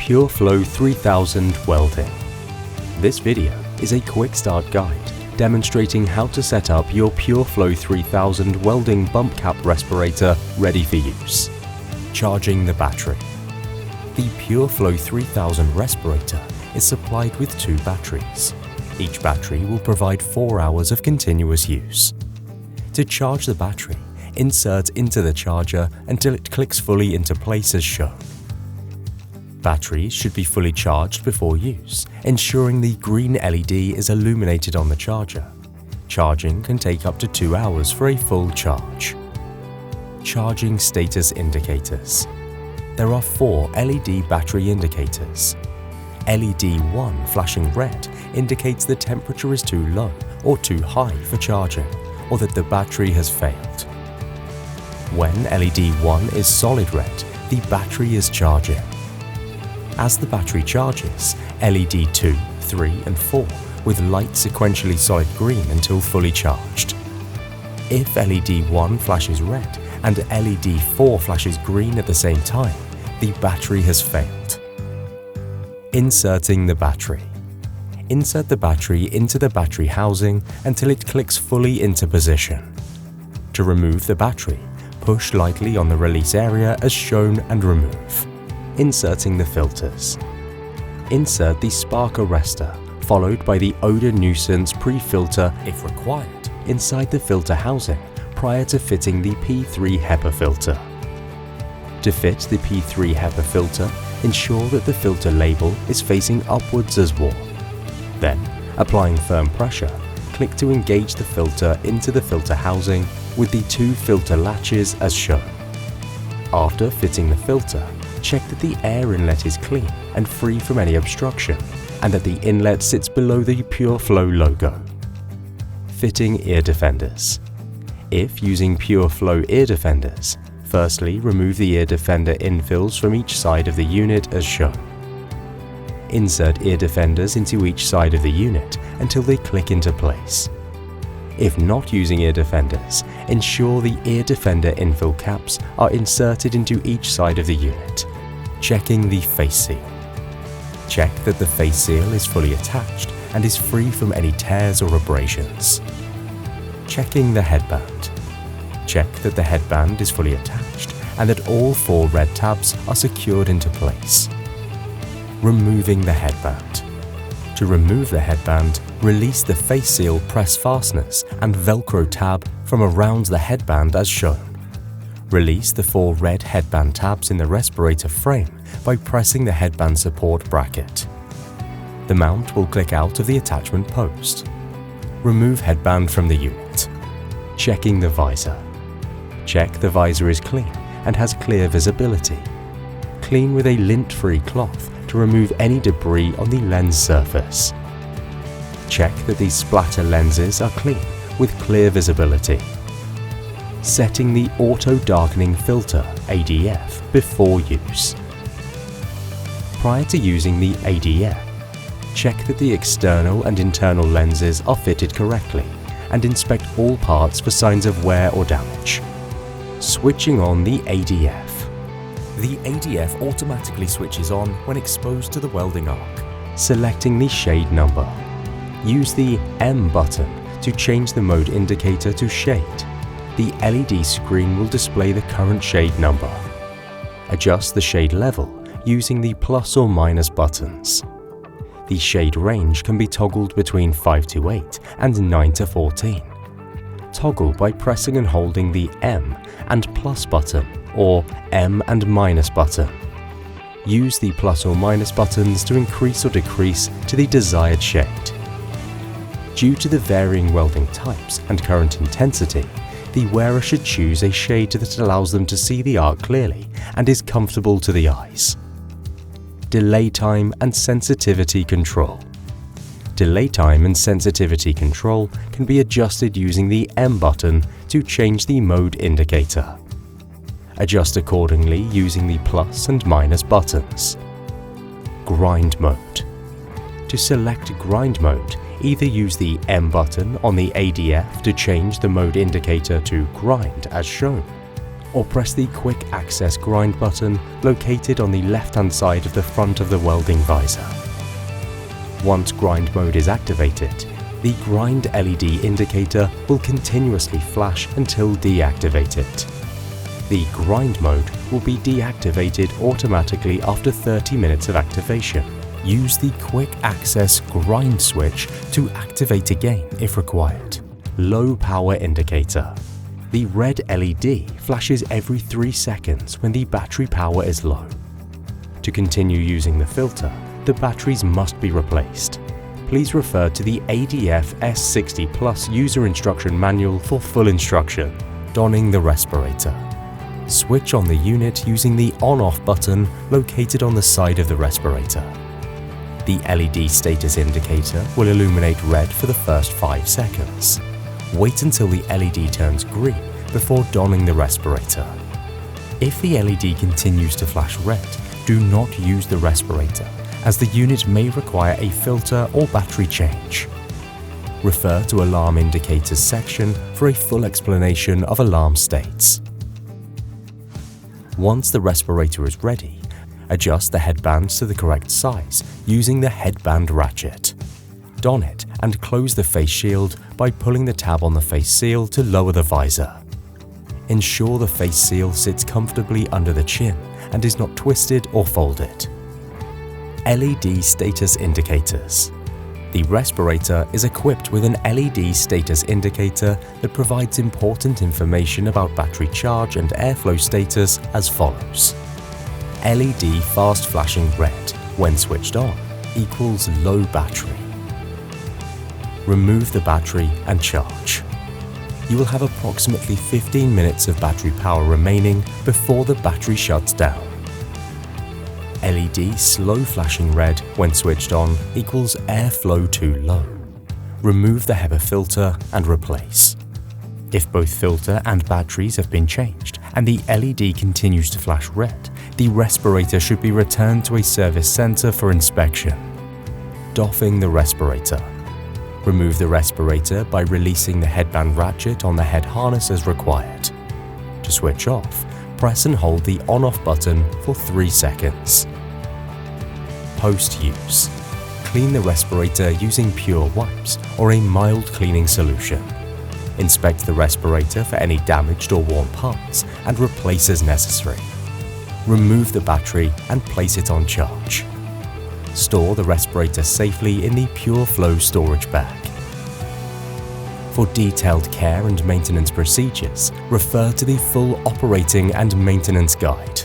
PureFlo 3000 welding. This video is a quick start guide demonstrating how to set up your PureFlo 3000 welding bump cap respirator ready for use. Charging the battery. The PureFlo 3000 respirator is supplied with 2 batteries. Each battery will provide 4 hours of continuous use. To charge the battery, insert into the charger until it clicks fully into place as shown. Batteries should be fully charged before use, ensuring the green LED is illuminated on the charger. Charging can take up to 2 hours for a full charge. Charging status indicators. There are 4 LED battery indicators. LED 1 flashing red indicates the temperature is too low or too high for charging, or that the battery has failed. When LED 1 is solid red, the battery is charging. As the battery charges, LED 2, 3 and 4 with light sequentially solid green until fully charged. If LED 1 flashes red and LED 4 flashes green at the same time, the battery has failed. Inserting the battery. Insert the battery into the battery housing until it clicks fully into position. To remove the battery, push lightly on the release area as shown and remove. Inserting the filters. Insert the spark arrestor, followed by the odor nuisance pre-filter if required, inside the filter housing prior to fitting the P3 HEPA filter. To fit the P3 HEPA filter, ensure that the filter label is facing upwards as worn. Then, applying firm pressure, click to engage the filter into the filter housing with the 2 filter latches as shown. After fitting the filter, check that the air inlet is clean and free from any obstruction, and that the inlet sits below the PureFlo logo. Fitting ear defenders. If using PureFlo ear defenders, firstly remove the ear defender infills from each side of the unit as shown. Insert ear defenders into each side of the unit until they click into place. If not using ear defenders, ensure the ear defender infill caps are inserted into each side of the unit. Checking the face seal. Check that the face seal is fully attached and is free from any tears or abrasions. Checking the headband. Check that the headband is fully attached and that all 4 red tabs are secured into place. Removing the headband. To remove the headband, release the face seal press fasteners and Velcro tab from around the headband as shown. Release the 4 red headband tabs in the respirator frame by pressing the headband support bracket. The mount will click out of the attachment post. Remove headband from the unit. Checking the visor. Check the visor is clean and has clear visibility. Clean with a lint-free cloth to remove any debris on the lens surface. Check that these splatter lenses are clean with clear visibility. Setting the auto darkening filter ADF before use. Prior to using the ADF, check that the external and internal lenses are fitted correctly and inspect all parts for signs of wear or damage. Switching on the ADF. The ADF automatically switches on when exposed to the welding arc. Selecting the shade number. Use the M button to change the mode indicator to shade. The LED screen will display the current shade number. Adjust the shade level using the plus or minus buttons. The shade range can be toggled between 5 to 8 and 9 to 14. Toggle by pressing and holding the M and plus button or M and minus button. Use the plus or minus buttons to increase or decrease to the desired shade. Due to the varying welding types and current intensity, the wearer should choose a shade that allows them to see the arc clearly and is comfortable to the eyes. Delay time and sensitivity control. Delay time and sensitivity control can be adjusted using the M button to change the mode indicator. Adjust accordingly using the plus and minus buttons. Grind mode. To select grind mode, either use the M button on the ADF to change the mode indicator to grind as shown, or press the Quick Access Grind button located on the left-hand side of the front of the welding visor. Once grind mode is activated, the grind LED indicator will continuously flash until deactivated. The grind mode will be deactivated automatically after 30 minutes of activation. Use the Quick Access Grind switch to activate again if required. Low power indicator. The red LED flashes every 3 seconds when the battery power is low. To continue using the filter, the batteries must be replaced. Please refer to the ADF S60 Plus user instruction manual for full instruction. Donning the respirator. Switch on the unit using the on-off button located on the side of the respirator. The LED status indicator will illuminate red for the first 5 seconds. Wait until the LED turns green before donning the respirator. If the LED continues to flash red, do not use the respirator, as the unit may require a filter or battery change. Refer to Alarm Indicators section for a full explanation of alarm states. Once the respirator is ready, adjust the headbands to the correct size using the headband ratchet. Don it and close the face shield by pulling the tab on the face seal to lower the visor. Ensure the face seal sits comfortably under the chin and is not twisted or folded. LED status indicators. The respirator is equipped with an LED status indicator that provides important information about battery charge and airflow status as follows. LED fast flashing red when switched on equals low battery. Remove the battery and charge. You will have approximately 15 minutes of battery power remaining before the battery shuts down. LED slow flashing red when switched on equals airflow too low. Remove the HEPA filter and replace. If both filter and batteries have been changed and the LED continues to flash red, the respirator should be returned to a service center for inspection. Doffing the respirator. Remove the respirator by releasing the headband ratchet on the head harness as required. To switch off, press and hold the on-off button for 3 seconds. Post-use. Clean the respirator using pure wipes or a mild cleaning solution. Inspect the respirator for any damaged or worn parts and replace as necessary. Remove the battery and place it on charge. Store the respirator safely in the PureFlo storage bag. For detailed care and maintenance procedures, refer to the full operating and maintenance guide.